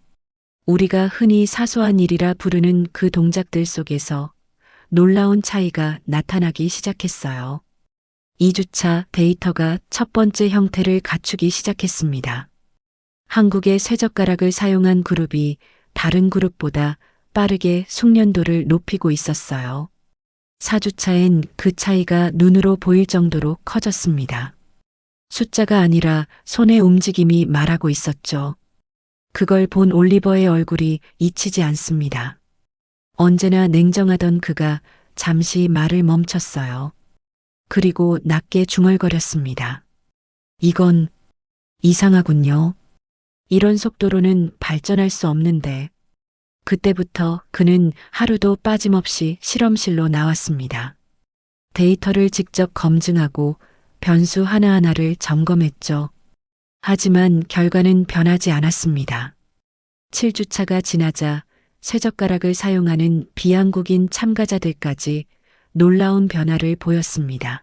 우리가 흔히 사소한 일이라 부르는 그 동작들 속에서 놀라운 차이가 나타나기 시작했어요. 2주차 데이터가 첫 번째 형태를 갖추기 시작했습니다. 한국의 쇠젓가락을 사용한 그룹이 다른 그룹보다 빠르게 숙련도를 높이고 있었어요. 4주차엔 그 차이가 눈으로 보일 정도로 커졌습니다. 숫자가 아니라 손의 움직임이 말하고 있었죠. 그걸 본 올리버의 얼굴이 잊히지 않습니다. 언제나 냉정하던 그가 잠시 말을 멈췄어요. 그리고 낮게 중얼거렸습니다. 이건 이상하군요. 이런 속도로는 발전할 수 없는데. 그때부터 그는 하루도 빠짐없이 실험실로 나왔습니다. 데이터를 직접 검증하고 변수 하나하나를 점검했죠. 하지만 결과는 변하지 않았습니다. 7주차가 지나자 쇠젓가락을 사용하는 비한국인 참가자들까지 놀라운 변화를 보였습니다.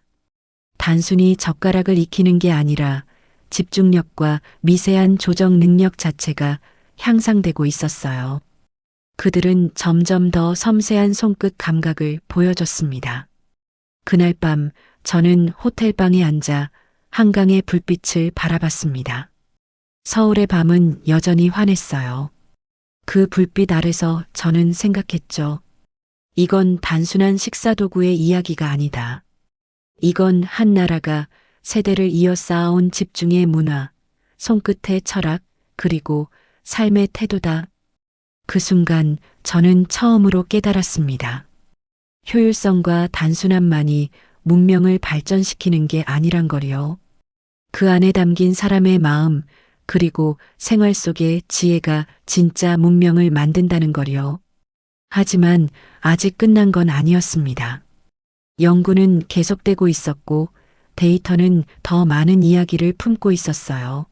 단순히 젓가락을 익히는 게 아니라 집중력과 미세한 조정 능력 자체가 향상되고 있었어요. 그들은 점점 더 섬세한 손끝 감각을 보여줬습니다. 그날 밤 저는 호텔방에 앉아 한강의 불빛을 바라봤습니다. 서울의 밤은 여전히 환했어요. 그 불빛 아래서 저는 생각했죠. 이건 단순한 식사도구의 이야기가 아니다. 이건 한 나라가 세대를 이어 쌓아온 집중의 문화, 손끝의 철학, 그리고 삶의 태도다. 그 순간 저는 처음으로 깨달았습니다. 효율성과 단순함만이 문명을 발전시키는 게 아니란 거요. 그 안에 담긴 사람의 마음, 그리고 생활 속의 지혜가 진짜 문명을 만든다는 거요. 하지만 아직 끝난 건 아니었습니다. 연구는 계속되고 있었고 데이터는 더 많은 이야기를 품고 있었어요.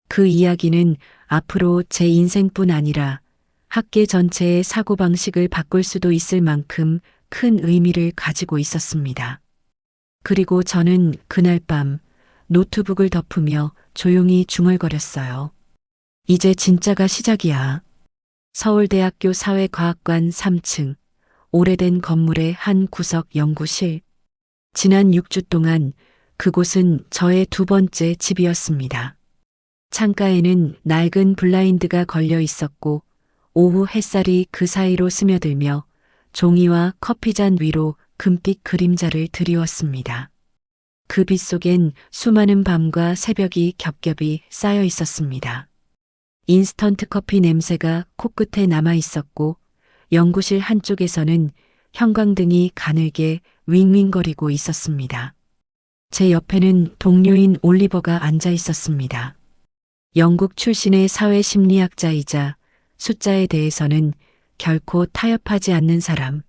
그 이야기는 앞으로 제 인생뿐 아니라 학계 전체의 사고방식을 바꿀 수도 있을 만큼 큰 의미를 가지고 있었습니다. 그리고 저는 그날 밤 노트북을 덮으며 조용히 중얼거렸어요. 이제 진짜가 시작이야. 서울대학교 사회과학관 3층, 오래된 건물의 한 구석 연구실. 지난 6주 동안 그곳은 저의 두 번째 집이었습니다. 창가에는 낡은 블라인드가 걸려 있었고 오후 햇살이 그 사이로 스며들며 종이와 커피잔 위로 금빛 그림자를 드리웠습니다. 그 빛 속엔 수많은 밤과 새벽이 겹겹이 쌓여 있었습니다. 인스턴트 커피 냄새가 코끝에 남아 있었고 연구실 한쪽에서는 형광등이 가늘게 윙윙거리고 있었습니다. 제 옆에는 동료인 올리버가 앉아 있었습니다. 영국 출신의 사회심리학자이자 숫자에 대해서는 결코 타협하지 않는 사람.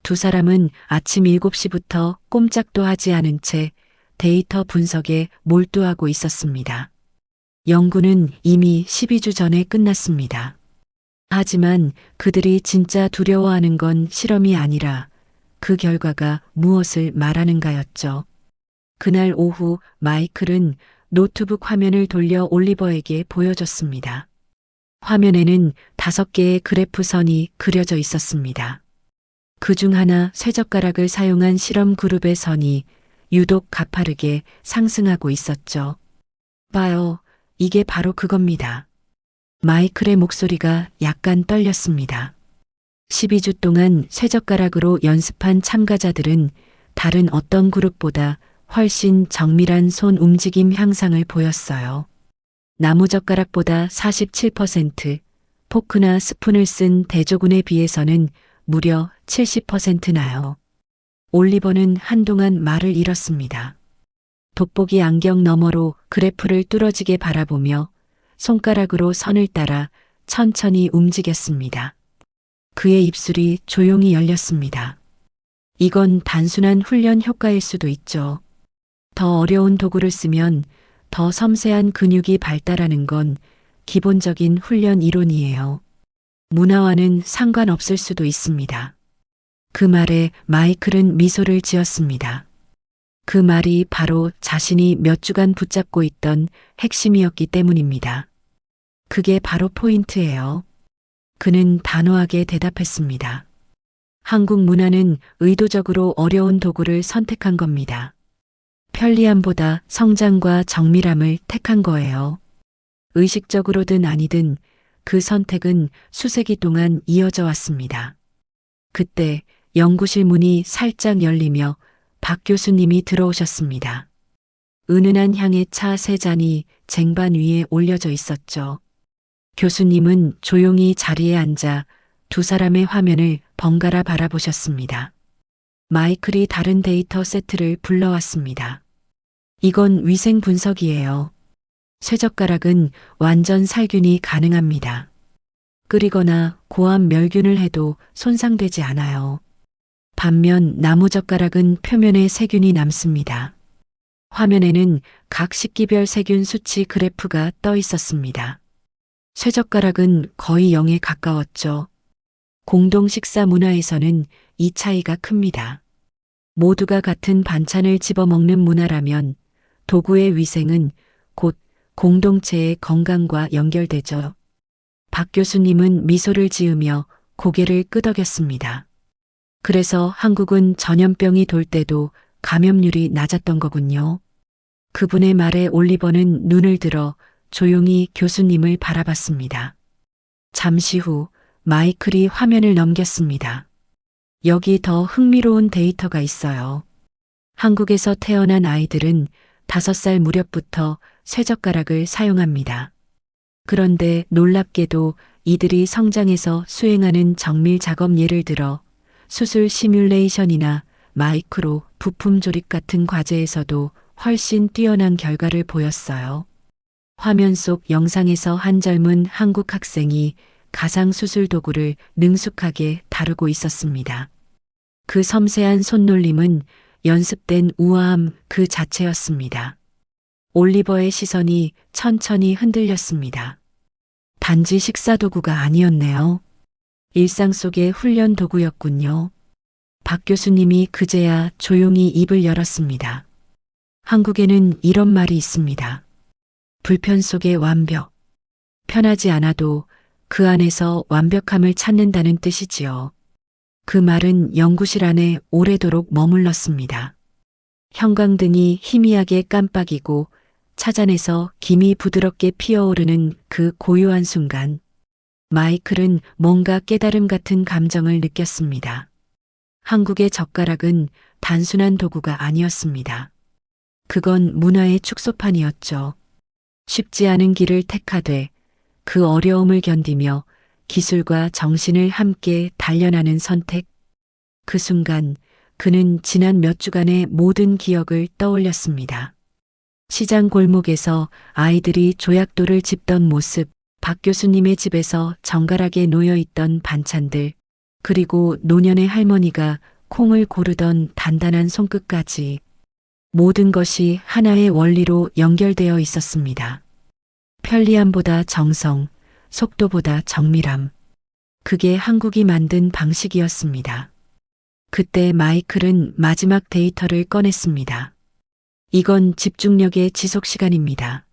두 사람은 아침 7시부터 꼼짝도 하지 않은 채 데이터 분석에 몰두하고 있었습니다. 연구는 이미 12주 전에 끝났습니다. 하지만 그들이 진짜 두려워하는 건 실험이 아니라 그 결과가 무엇을 말하는가였죠. 그날 오후 마이클은 노트북 화면을 돌려 올리버에게 보여줬습니다. 화면에는 5개의 그래프 선이 그려져 있었습니다. 그중 하나 쇠젓가락을 사용한 실험 그룹의 선이 유독 가파르게 상승하고 있었죠. 봐요. 이게 바로 그겁니다. 마이클의 목소리가 약간 떨렸습니다. 12주 동안 쇠젓가락으로 연습한 참가자들은 다른 어떤 그룹보다 훨씬 정밀한 손 움직임 향상을 보였어요. 나무젓가락보다 47%, 포크나 스푼을 쓴 대조군에 비해서는 무려 70% 나요. 올리버는 한동안 말을 잃었습니다. 돋보기 안경 너머로 그래프를 뚫어지게 바라보며 손가락으로 선을 따라 천천히 움직였습니다. 그의 입술이 조용히 열렸습니다. 이건 단순한 훈련 효과일 수도 있죠. 더 어려운 도구를 쓰면 더 섬세한 근육이 발달하는 건 기본적인 훈련 이론이에요. 문화와는 상관없을 수도 있습니다. 그 말에 마이클은 미소를 지었습니다. 그 말이 바로 자신이 몇 주간 붙잡고 있던 핵심이었기 때문입니다. 그게 바로 포인트예요. 그는 단호하게 대답했습니다. 한국 문화는 의도적으로 어려운 도구를 선택한 겁니다. 편리함보다 성장과 정밀함을 택한 거예요. 의식적으로든 아니든 그 선택은 수세기 동안 이어져 왔습니다. 그때 연구실 문이 살짝 열리며 박 교수님이 들어오셨습니다. 은은한 향의 차 세 잔이 쟁반 위에 올려져 있었죠. 교수님은 조용히 자리에 앉아 두 사람의 화면을 번갈아 바라보셨습니다. 마이클이 다른 데이터 세트를 불러왔습니다. 이건 위생 분석이에요. 쇠젓가락은 완전 살균이 가능합니다. 끓이거나 고압 멸균을 해도 손상되지 않아요. 반면 나무젓가락은 표면에 세균이 남습니다. 화면에는 각 식기별 세균 수치 그래프가 떠 있었습니다. 쇠젓가락은 거의 0에 가까웠죠. 공동 식사 문화에서는 이 차이가 큽니다. 모두가 같은 반찬을 집어먹는 문화라면 도구의 위생은 곧 공동체의 건강과 연결되죠. 박 교수님은 미소를 지으며 고개를 끄덕였습니다. 그래서 한국은 전염병이 돌 때도 감염률이 낮았던 거군요. 그분의 말에 올리버는 눈을 들어 조용히 교수님을 바라봤습니다. 잠시 후 마이클이 화면을 넘겼습니다. 여기 더 흥미로운 데이터가 있어요. 한국에서 태어난 아이들은 5살 무렵부터 쇠젓가락을 사용합니다. 그런데 놀랍게도 이들이 성장해서 수행하는 정밀 작업 예를 들어 수술 시뮬레이션이나 마이크로 부품 조립 같은 과제에서도 훨씬 뛰어난 결과를 보였어요. 화면 속 영상에서 한 젊은 한국 학생이 가상 수술 도구를 능숙하게 다루고 있었습니다. 그 섬세한 손놀림은 연습된 우아함 그 자체였습니다. 올리버의 시선이 천천히 흔들렸습니다. 단지 식사 도구가 아니었네요. 일상 속의 훈련 도구였군요. 박 교수님이 그제야 조용히 입을 열었습니다. 한국에는 이런 말이 있습니다. 불편 속의 완벽. 편하지 않아도 그 안에서 완벽함을 찾는다는 뜻이지요. 그 말은 연구실 안에 오래도록 머물렀습니다. 형광등이 희미하게 깜빡이고 차잔에서 김이 부드럽게 피어오르는 그 고요한 순간, 마이클은 뭔가 깨달음 같은 감정을 느꼈습니다. 한국의 젓가락은 단순한 도구가 아니었습니다. 그건 문화의 축소판이었죠. 쉽지 않은 길을 택하되 그 어려움을 견디며 기술과 정신을 함께 단련하는 선택. 그 순간 그는 지난 몇 주간의 모든 기억을 떠올렸습니다. 시장 골목에서 아이들이 조약돌을 짚던 모습, 박 교수님의 집에서 정갈하게 놓여있던 반찬들, 그리고 노년의 할머니가 콩을 고르던 단단한 손끝까지 모든 것이 하나의 원리로 연결되어 있었습니다. 편리함보다 정성, 속도보다 정밀함. 그게 한국이 만든 방식이었습니다. 그때 마이클은 마지막 데이터를 꺼냈습니다. 이건 집중력의 지속 시간입니다.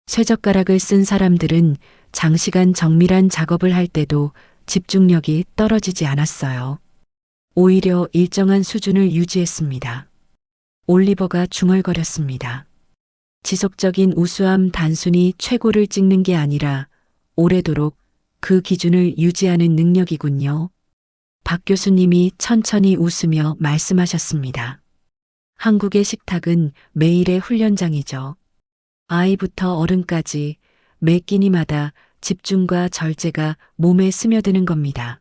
쇠젓가락을 쓴 사람들은 장시간 정밀한 작업을 할 때도 집중력이 떨어지지 않았어요. 오히려 일정한 수준을 유지했습니다. 올리버가 중얼거렸습니다. 지속적인 우수함 단순히 최고를 찍는 게 아니라 오래도록 그 기준을 유지하는 능력이군요. 박 교수님이 천천히 웃으며 말씀하셨습니다. 한국의 식탁은 매일의 훈련장이죠. 아이부터 어른까지 매 끼니마다 집중과 절제가 몸에 스며드는 겁니다.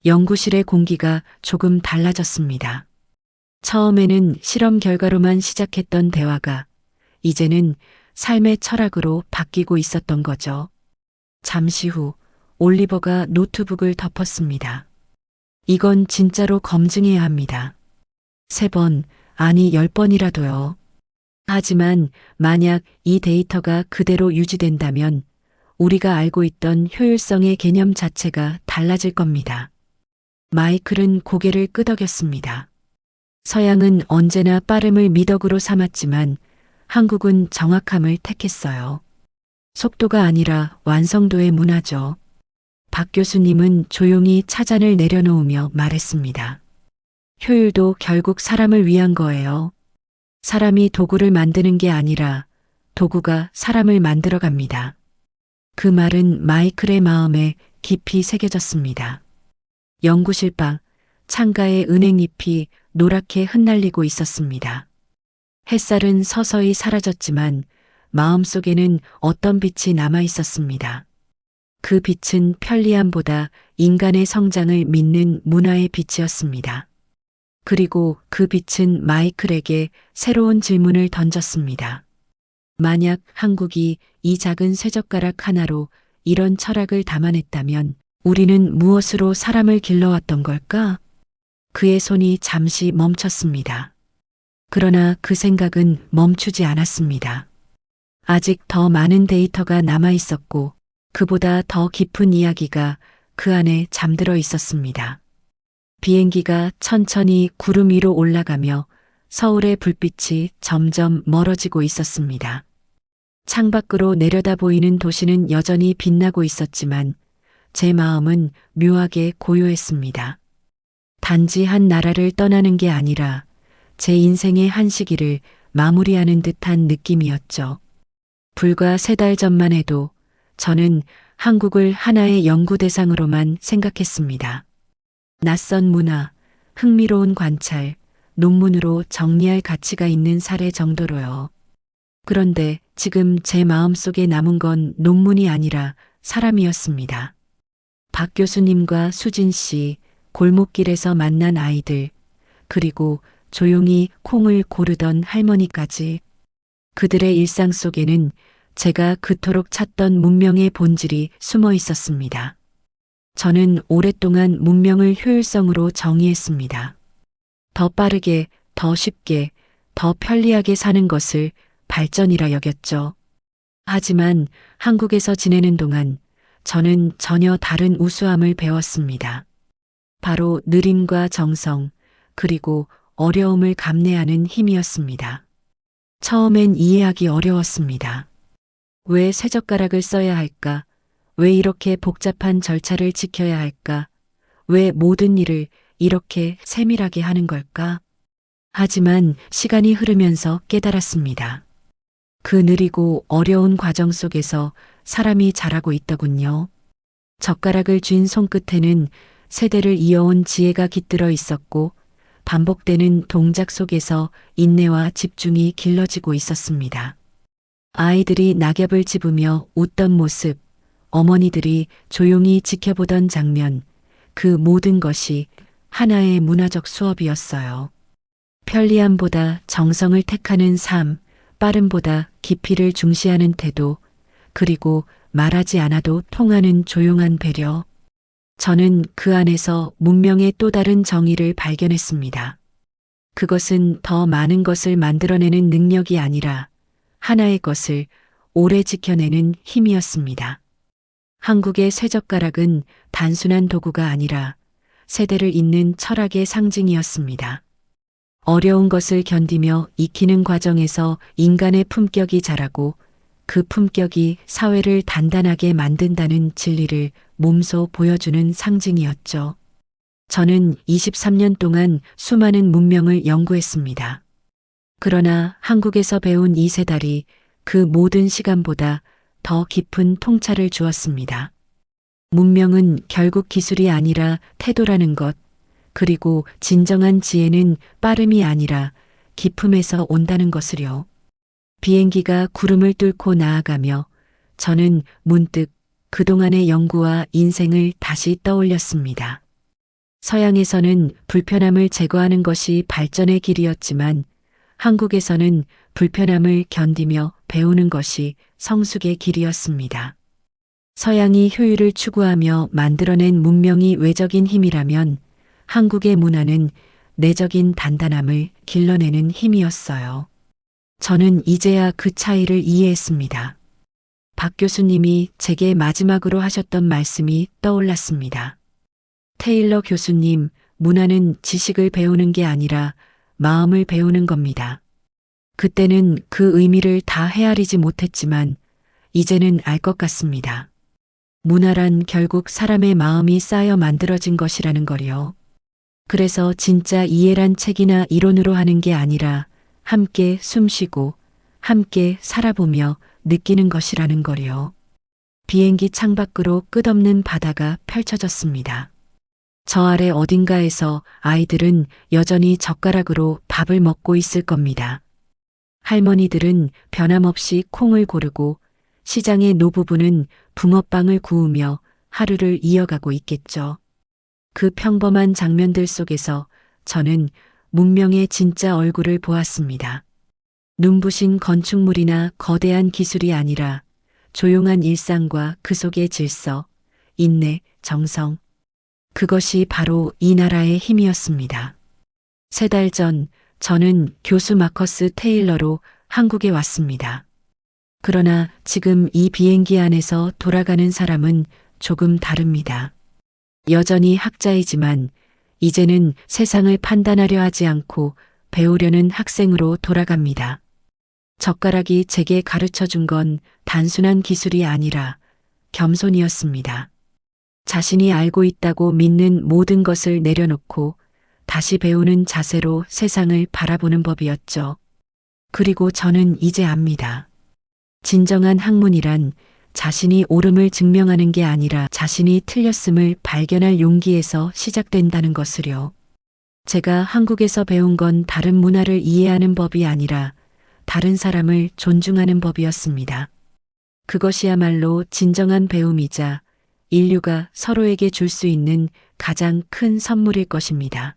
연구실의 공기가 조금 달라졌습니다. 처음에는 실험 결과로만 시작했던 대화가 이제는 삶의 철학으로 바뀌고 있었던 거죠. 잠시 후 올리버가 노트북을 덮었습니다. 이건 진짜로 검증해야 합니다. 3번, 아니 10번이라도요. 하지만 만약 이 데이터가 그대로 유지된다면 우리가 알고 있던 효율성의 개념 자체가 달라질 겁니다. 마이클은 고개를 끄덕였습니다. 서양은 언제나 빠름을 미덕으로 삼았지만 한국은 정확함을 택했어요. 속도가 아니라 완성도의 문화죠. 박 교수님은 조용히 차잔을 내려놓으며 말했습니다. 효율도 결국 사람을 위한 거예요. 사람이 도구를 만드는 게 아니라 도구가 사람을 만들어 갑니다. 그 말은 마이클의 마음에 깊이 새겨졌습니다. 연구실 밖 창가에 은행잎이 노랗게 흩날리고 있었습니다. 햇살은 서서히 사라졌지만 마음속에는 어떤 빛이 남아 있었습니다. 그 빛은 편리함보다 인간의 성장을 믿는 문화의 빛이었습니다. 그리고 그 빛은 마이클에게 새로운 질문을 던졌습니다. 만약 한국이 이 작은 쇠젓가락 하나로 이런 철학을 담아냈다면 우리는 무엇으로 사람을 길러왔던 걸까? 그의 손이 잠시 멈췄습니다. 그러나 그 생각은 멈추지 않았습니다. 아직 더 많은 데이터가 남아 있었고 그보다 더 깊은 이야기가 그 안에 잠들어 있었습니다. 비행기가 천천히 구름 위로 올라가며 서울의 불빛이 점점 멀어지고 있었습니다. 창밖으로 내려다 보이는 도시는 여전히 빛나고 있었지만 제 마음은 묘하게 고요했습니다. 단지 한 나라를 떠나는 게 아니라 제 인생의 한 시기를 마무리하는 듯한 느낌이었죠. 불과 3달 전만 해도 저는 한국을 하나의 연구 대상으로만 생각했습니다. 낯선 문화, 흥미로운 관찰, 논문으로 정리할 가치가 있는 사례 정도로요. 그런데 지금 제 마음속에 남은 건 논문이 아니라 사람이었습니다. 박 교수님과 수진 씨, 골목길에서 만난 아이들, 그리고 조용히 콩을 고르던 할머니까지. 그들의 일상 속에는 제가 그토록 찾던 문명의 본질이 숨어 있었습니다. 저는 오랫동안 문명을 효율성으로 정의했습니다. 더 빠르게, 더 쉽게, 더 편리하게 사는 것을 발전이라 여겼죠. 하지만 한국에서 지내는 동안 저는 전혀 다른 우수함을 배웠습니다. 바로 느림과 정성, 그리고 어려움을 감내하는 힘이었습니다. 처음엔 이해하기 어려웠습니다. 왜 쇠젓가락을 써야 할까? 왜 이렇게 복잡한 절차를 지켜야 할까? 왜 모든 일을 이렇게 세밀하게 하는 걸까? 하지만 시간이 흐르면서 깨달았습니다. 그 느리고 어려운 과정 속에서 사람이 자라고 있더군요. 젓가락을 쥔 손끝에는 세대를 이어온 지혜가 깃들어 있었고 반복되는 동작 속에서 인내와 집중이 길러지고 있었습니다. 아이들이 낙엽을 집으며 웃던 모습, 어머니들이 조용히 지켜보던 장면, 그 모든 것이 하나의 문화적 수업이었어요. 편리함보다 정성을 택하는 삶, 빠름보다 깊이를 중시하는 태도, 그리고 말하지 않아도 통하는 조용한 배려. 저는 그 안에서 문명의 또 다른 정의를 발견했습니다. 그것은 더 많은 것을 만들어내는 능력이 아니라 하나의 것을 오래 지켜내는 힘이었습니다. 한국의 쇠젓가락은 단순한 도구가 아니라 세대를 잇는 철학의 상징이었습니다. 어려운 것을 견디며 익히는 과정에서 인간의 품격이 자라고 그 품격이 사회를 단단하게 만든다는 진리를 몸소 보여주는 상징이었죠. 저는 23년 동안 수많은 문명을 연구했습니다. 그러나 한국에서 배운 이 3달이 그 모든 시간보다 더 깊은 통찰을 주었습니다. 문명은 결국 기술이 아니라 태도라는 것, 그리고 진정한 지혜는 빠름이 아니라 깊음에서 온다는 것을요. 비행기가 구름을 뚫고 나아가며 저는 문득 그동안의 연구와 인생을 다시 떠올렸습니다. 서양에서는 불편함을 제거하는 것이 발전의 길이었지만 한국에서는 불편함을 견디며 배우는 것이 성숙의 길이었습니다. 서양이 효율을 추구하며 만들어낸 문명이 외적인 힘이라면 한국의 문화는 내적인 단단함을 길러내는 힘이었어요. 저는 이제야 그 차이를 이해했습니다. 박 교수님이 제게 마지막으로 하셨던 말씀이 떠올랐습니다. 테일러 교수님, 문화는 지식을 배우는 게 아니라 마음을 배우는 겁니다. 그때는 그 의미를 다 헤아리지 못했지만 이제는 알 것 같습니다. 문화란 결국 사람의 마음이 쌓여 만들어진 것이라는 거요. 그래서 진짜 이해란 책이나 이론으로 하는 게 아니라 함께 숨쉬고 함께 살아보며 느끼는 것이라는 거요. 비행기 창밖으로 끝없는 바다가 펼쳐졌습니다. 저 아래 어딘가에서 아이들은 여전히 젓가락으로 밥을 먹고 있을 겁니다. 할머니들은 변함없이 콩을 고르고 시장의 노부부는 붕어빵을 구우며 하루를 이어가고 있겠죠. 그 평범한 장면들 속에서 저는 문명의 진짜 얼굴을 보았습니다. 눈부신 건축물이나 거대한 기술이 아니라 조용한 일상과 그 속의 질서, 인내, 정성. 그것이 바로 이 나라의 힘이었습니다. 3달 전 저는 교수 마커스 테일러로 한국에 왔습니다. 그러나 지금 이 비행기 안에서 돌아가는 사람은 조금 다릅니다. 여전히 학자이지만 이제는 세상을 판단하려 하지 않고 배우려는 학생으로 돌아갑니다. 젓가락이 제게 가르쳐 준 건 단순한 기술이 아니라 겸손이었습니다. 자신이 알고 있다고 믿는 모든 것을 내려놓고 다시 배우는 자세로 세상을 바라보는 법이었죠. 그리고 저는 이제 압니다. 진정한 학문이란 자신이 옳음을 증명하는 게 아니라 자신이 틀렸음을 발견할 용기에서 시작된다는 것을요. 제가 한국에서 배운 건 다른 문화를 이해하는 법이 아니라 다른 사람을 존중하는 법이었습니다. 그것이야말로 진정한 배움이자 인류가 서로에게 줄 수 있는 가장 큰 선물일 것입니다.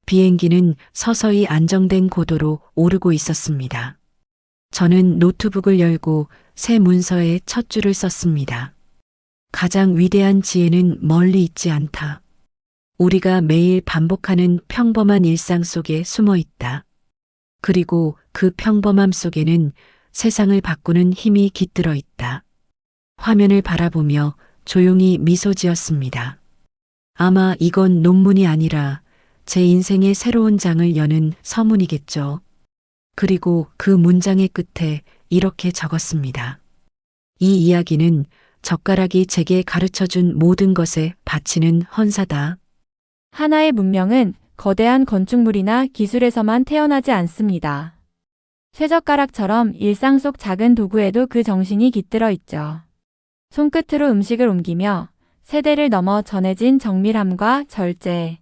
비행기는 서서히 안정된 고도로 오르고 있었습니다. 저는 노트북을 열고 새 문서에 첫 줄을 썼습니다. 가장 위대한 지혜는 멀리 있지 않다. 우리가 매일 반복하는 평범한 일상 속에 숨어 있다. 그리고 그 평범함 속에는 세상을 바꾸는 힘이 깃들어 있다. 화면을 바라보며 조용히 미소 지었습니다. 아마 이건 논문이 아니라 제 인생의 새로운 장을 여는 서문이겠죠. 그리고 그 문장의 끝에 이렇게 적었습니다. 이 이야기는 젓가락이 제게 가르쳐준 모든 것에 바치는 헌사다. 하나의 문명은 거대한 건축물이나 기술에서만 태어나지 않습니다. 쇠젓가락처럼 일상 속 작은 도구에도 그 정신이 깃들어 있죠. 손끝으로 음식을 옮기며 세대를 넘어 전해진 정밀함과 절제.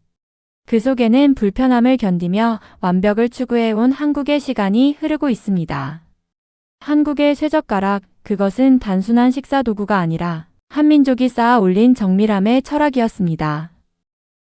그 속에는 불편함을 견디며 완벽을 추구해온 한국의 시간이 흐르고 있습니다. 한국의 쇠젓가락, 그것은 단순한 식사 도구가 아니라 한민족이 쌓아 올린 정밀함의 철학이었습니다.